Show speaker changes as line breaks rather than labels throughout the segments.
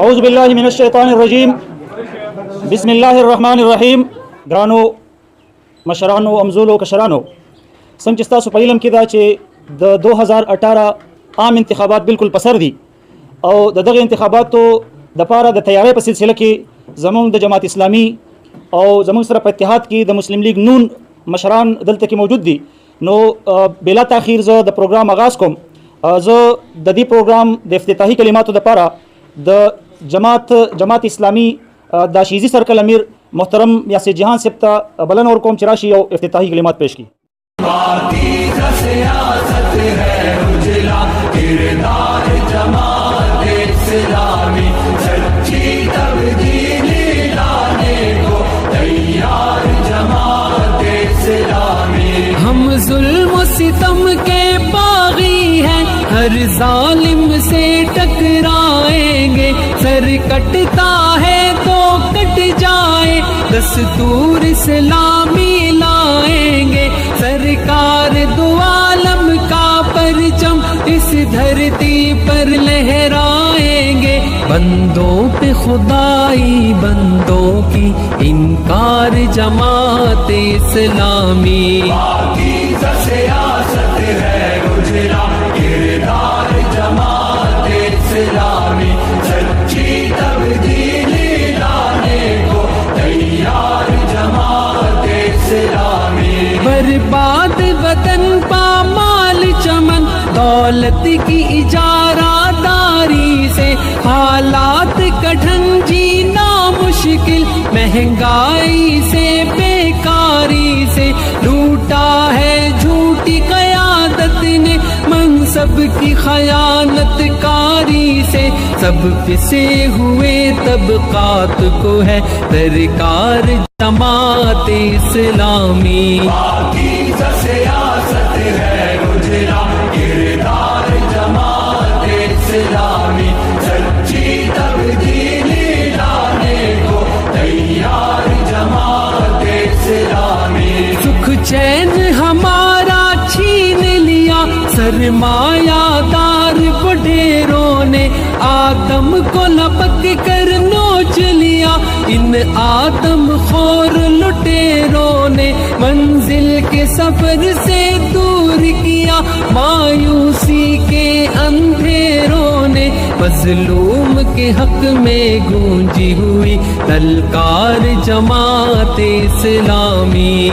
اعوذ باللہ من الشیطان الرجیم بسم اللہ الرحمن الرحیم. گرانو مشرانو امزولو کشرانو، څنګه چې تاسو په علم کې دا چې د 2018 عام انتخابات بالکل په سر دي او دغه انتخاباتو د پاره د تیاری په سلسله کې زموږ د جماعت اسلامي او زموږ سره په اتحاد کې د مسلم لیگ نون مشران دلته کې موجود دي. نو بلا تاخیر زه د پروګرام آغاز کوم. زه د دې پروګرام د افتتاحي کلماتو د پاره د جماعت اسلامی داشیزی سرکل امیر محترم یاسر جہان صاحب ته بلن اور قوم چراشی او افتتاحی کلمات پیش کی.
ہم ظلم و ستم کے باغی ہیں، ہر ظالم سے ٹکرائیں گے، سر کٹتا ہے تو کٹ جائے، دستور اسلامی لائیں گے، سرکار دو عالم کا پرچم اس دھرتی پر لہرائیں گے، بندوں پہ خدائی بندوں کی انکار جماعت اسلامی. سیاست ہے گجرا کردار جماعت اسلامی، سچی تبدیلی لانے کو تیار جماعت اسلامی. برباد وطن پامال چمن دولت کی اجارہ داری سے، حالات کٹھن جینا مشکل مہنگائی سے بیکاری سے، لوٹا ہے جھوٹی قیادت نے منصب کی خیانت کاری سے، سب پسے ہوئے طبقات کو ہے درکار جماعت اسلامی. سیاست ہے گجرا کردار جماعت اسلامی، سچی تبدیلی لانے کو تیار جماعت اسلامی. سکھ چین ہمارا چھین لیا سرمایہ دار وڈیروں نے، آدم کو لپک کر نوچ لیا ان آدم خور لٹیروں نے، منزل کے سفر سے دور کیا مایوسی کے اندھیروں نے، مظلوم کے حق میں گونجی ہوئی للکار جماعت اسلامی.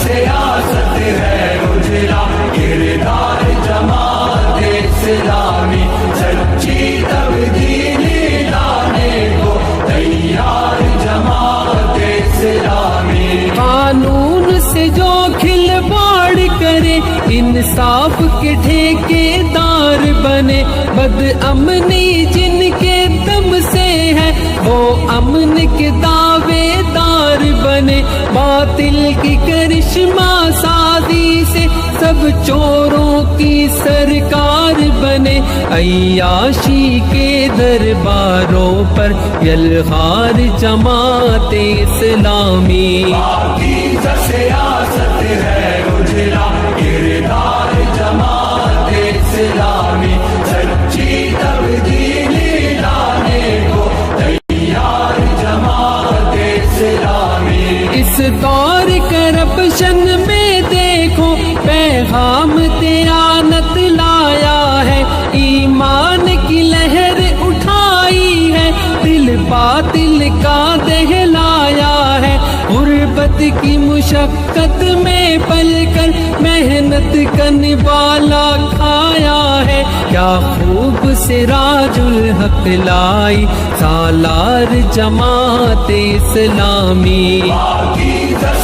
سیاست ہے گجرا کردار جماعت اسلامی، سچی تبدیلی لانے کو تیار جماعت اسلامی. قانون سے جو کھلواڑ کرے، انصاف کے ٹھیکے دار بنے، بد امنی جن کے دم سے ہے وہ امن کے دعوے دار بنے، باطل کی کرشمہ سازی سے سب چوروں کی سرکار بنے، عیاشی کے درباروں پر یلغار جماعت اسلامی. سیاست ہے گجرا کردار جماعت اسلامی، سچی تبدیلی لانے کو تیار جماعت اسلامی. اس دور کرپشن میں دیکھو پیغام دیانت لایا ہے، ایمان کی لہر اٹھائی ہے، دل باطل کا دہلایا ہے، غربت کی مشقت میں پل کر محنت کا نوالا کھایا ہے، کیا خوب سراج الحق لائی سالار جماعت اسلامی.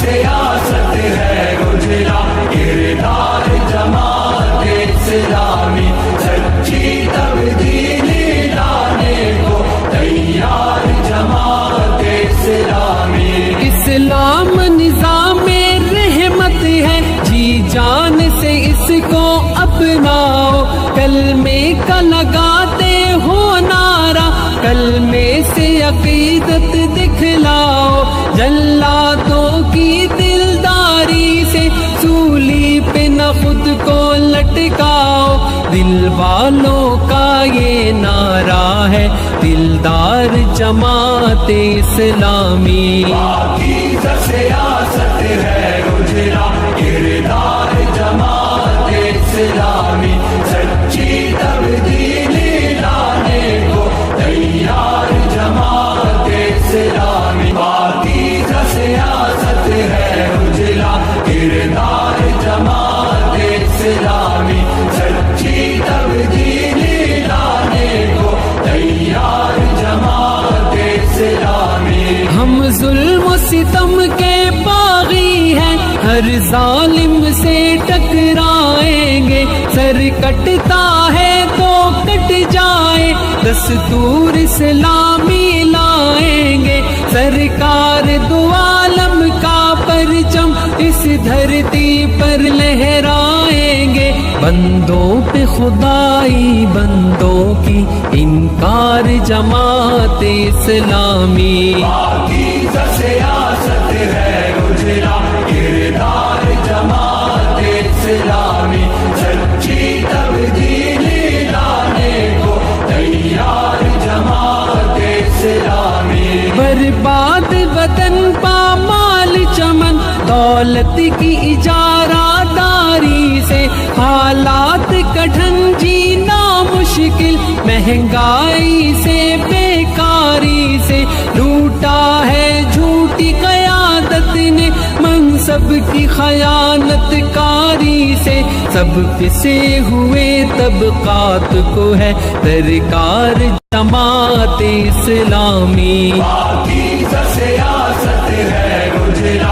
سیاست ہے گجرا کردار جماعت اسلامی، سچی تبدیلی لانے کو تیار جماعت اسلامی. اسلام نظام رحمت ہے، جی جان سے اس کو اپناؤ، کلمے کا لگاتے ہو نعرہ، کلمے سے عقیدت دکھلاؤ، جلاتوں کی دلداری سے سولی پہ نہ خود کو لٹکاؤ،
دل والوں کا یہ نعرہ ہے دلدار جماعت اسلامی.
پاکیزہ سیاست ہے اجلا کردار جماعت اسلامی. سچی تبدیلی لانے کو تیار جماعت اسلامی. پاکیزہ سیاست ہے اجلا کردار جماعت اسلامی. سچی تبدیلی لانے کو تیار جماعت اسلامی.
ہم ظلم و ستم کے باغی ہیں ہر ظالم سے ٹکرائیں گے. سر کٹتا ہے تو کٹ جائے دستور اسلامی لائیں گے. سرکار دو عالم کا پرچم اس دھرتی پر لہرائیں گے. بندوں پہ خدائی بندوں کی انکار جماعت اسلامی.
پاکیزہ سیاست ہے اجلا کردار جماعت اسلامی. سچی تبدیلی لانے کو تیار جماعت اسلامی.
برباد وطن پامال چمن دولت کی اجارہ داری سے حالات کٹھن جینا مشکل مہنگائی سے بیکاری سے. لوٹا ہے جھوٹی قیادت نے منصب کی خیانت کاری سے. سب پسے ہوئے طبقات کو ہے درکار جماعت اسلامی.
پاکیزہ سیاست ہے اجلا